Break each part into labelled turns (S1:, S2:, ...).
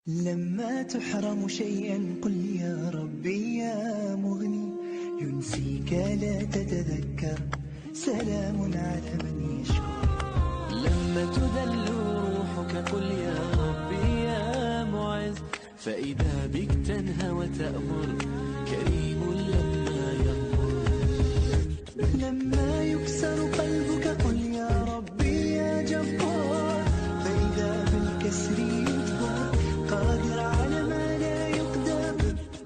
S1: لما تحرم شيئا قل يا ربي يا مغني، ينسيك لا تتذكر، سلام على من يشكر.
S2: لما تذل روحك قل يا ربي يا معز، فإذا بك تنهى وتأمر، كريم لما يغفر.
S1: لما يكسر قلبك قل يا ربي يا جبار، فإذا بالكسر يجبر، قادر على ما لا يقدر.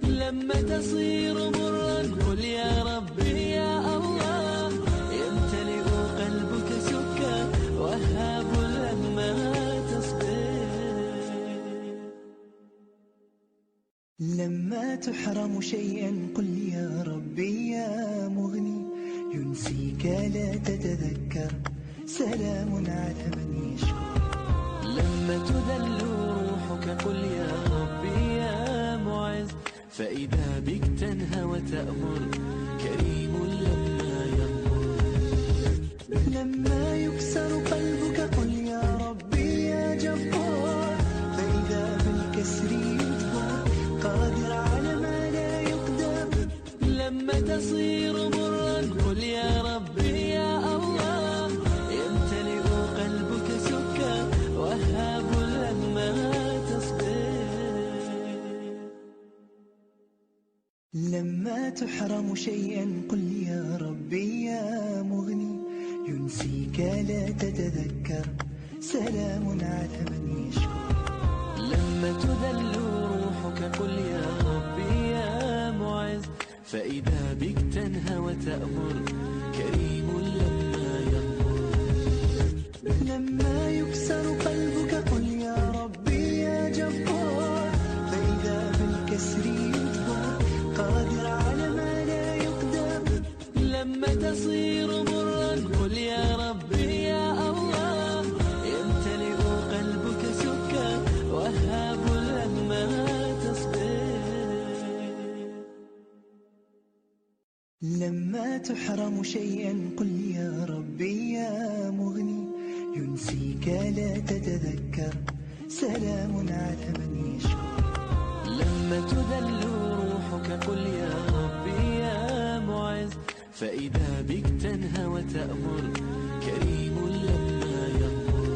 S2: لما تصير مرا قل يا ربي يا الله، يمتلئ قلبك سكا، وهاب لما تصبر.
S1: لما تحرم شيئا قل يا ربي يا مغني، ينسيك لا تتذكر، سلام على من يشكر.
S2: لما تذل روحك قل يا ربي يا معز، فإذا بك تنهى وتأمر، كريم لما يغفر.
S1: لما يكسر قلبك قل يا ربي يا جبار، فإذا بالكسر يجبر، قادر على ما لا يقدر.
S2: لما تصير مرا قل يا ربي يا الله، يمتلئ قلبك سكا، وهاب لما تصبر.
S1: لما تحرم شيئا قل يا ربي يا مغني، ينسيك لا تتذكر، سلام على من يشكر.
S2: لما تذل روحك قل يا ربي يا معز، فإذا بك تنهى وتأمر، كريم لما يغفر.
S1: لما يكسر قلبك قل يا ربي يا جبار، فإذا بالكسر يجبر، قادر على ما لا يقدر.
S2: لما تصير مرا قل يا ربي يا الله، يمتلئ قلبك سكا، وهاب لما تصبر.
S1: لما تحرم شيئا قل يا ربي يا مغني، ينسيك لا تتذكر، سلام على من يشكر.
S2: لما تذل روحك قل يا ربي يا معز، فإذا بك تنهى وتأمر، كريم لما يغفر.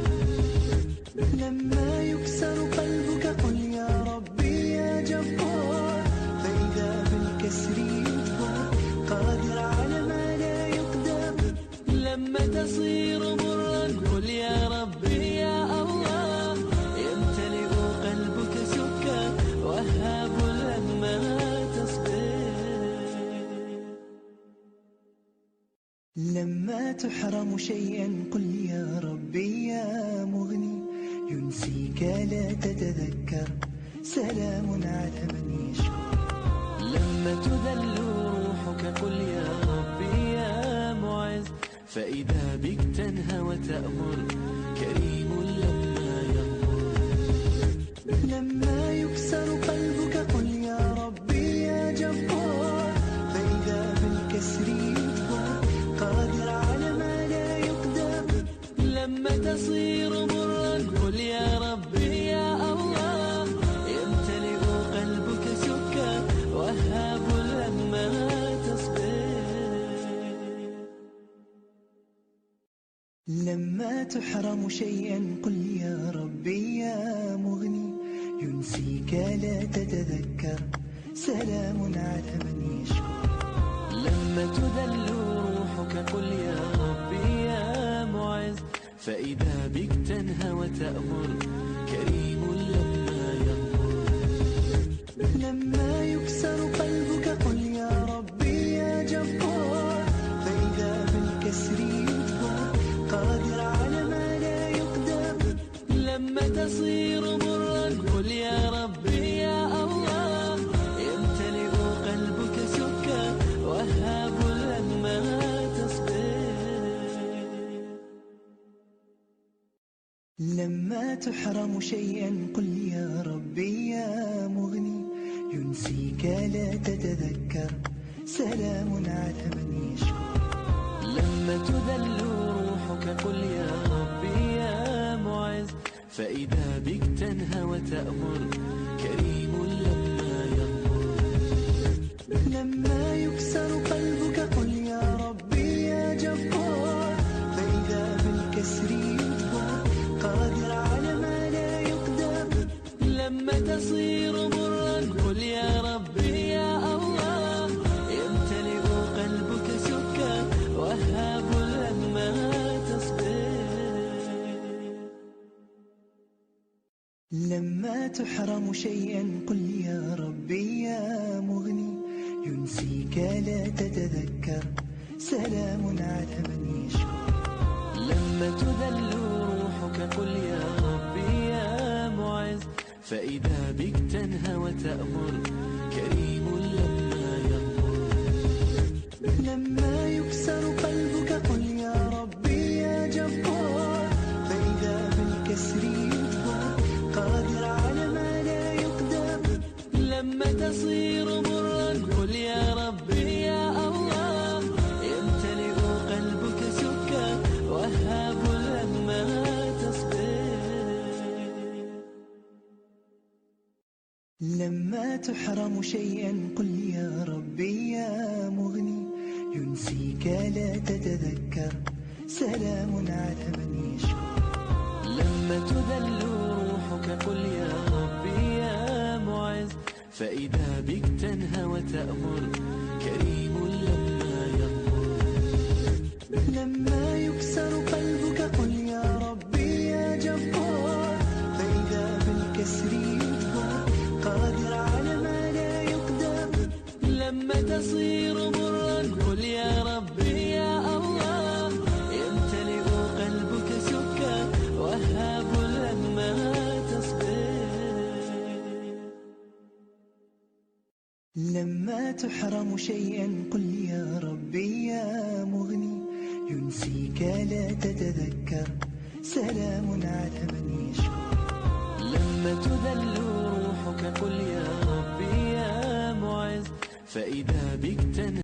S1: لما يكسر قلبك قل يا ربي يا جبار، فإذا بالكسر يجبر، قادر على ما لا يقدر.
S2: لما تصير مرا قل يا ربي يا الله، يمتلئ قلبك سكا، وهاب لما تصبر.
S1: لما تحرم شيئا قل يا ربي يا مغني، ينسيك لا تتذكر، سلام على من يشكر.
S2: لما تذل روحك قل يا ربي يا معز، فإذا بك تنهى وتأمر، كريم لما يغفر.
S1: لما يكسر قلبك قل يا ربي يا جبار، فإذا بالكسر يجبر، قادر على ما لا يقدر.
S2: لما تصير مرا قل يا ربي يا الله، يمتلئ قلبك سكا، وهاب لما تصبر.
S1: لما تحرم شيئا قل يا ربي يا مغني، ينسيك لا تتذكر، سلام على من يشكر.
S2: لما تذل روحك قل يا ربي يا معز، فإذا بك تنهى وتأمر، كريم لما يغفر.
S1: لما يكسر قلبك قل يا ربي يا جبار، فإذا بالكسر يجبر، قادر على ما لا يقدر.
S2: لما تصير مرا قل يا ربي يا الله، يمتلئ قلبك سكا، وهاب لما تصبر.
S1: لما تحرم شيئا قل يا ربي يا مغني، ينسيك لا تتذكر، سلام على من يشكر.
S2: لما تذل روحك قل يا ربي يا معز، فإذا بك تنهى وتأمر كريم لما يغمر.
S1: لما يكسر قلبك قل يا ربي يا جبار، فإذا بالكسر يجبر قادر على ما لا يقدر.
S2: لما تصير مرا قل يا ربي يا الله، يمتلئ قلبك سكا وهاب لما تصبر.
S1: لما تحرم شيئا قل يا ربي يا مغني، ينسيك لا تتذكر سلام على من يشكر.
S2: لما تذل روحك قل يا ربي يا معز، فإذا بك تنهى وتأمر كريم لما يغمر.
S1: لما يكسر قلبك قل يا ربي يا جبار، فإذا بالكسر يجبر قادر على ما لا يقدر.
S2: لما تصير مرا قل يا ربي يا الله، يمتلئ قلبك سكا وهاب لما تصبر.
S1: لما تحرم شيئا قل يا ربي يا مغني، ينسيك لا تتذكر سلام على من يشكر.
S2: لما تذل روحك قل يا ربي يا معز، فإذا بك تنهى وتأمر كريم لما يغمر.
S1: لما يكسر قلبك قل يا ربي يا جبار، فإذا بالكسر يجبر قادر على ما لا يقدر.
S2: لما تصير مرا قل يا ربي يا الله، يمتلئ قلبك سكا وهاب لما تصبر.
S1: لما تحرم شيئا قل يا ربي يا مغني، ينسيك لا تتذكر سلام على من يشكر.
S2: لما تذل روحك قل يا ربي يا معز، فإذا بك تنهى.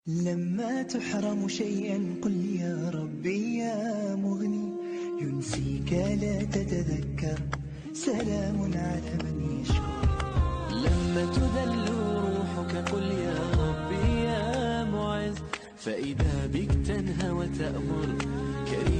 S1: لما تحرم شيئا قل يا ربي يا مغني، ينسيك لا تتذكر سلام على من يشكر.
S2: لما تذل روحك قل يا ربي يا معز، فإذا بك تنهى وتأمر كريم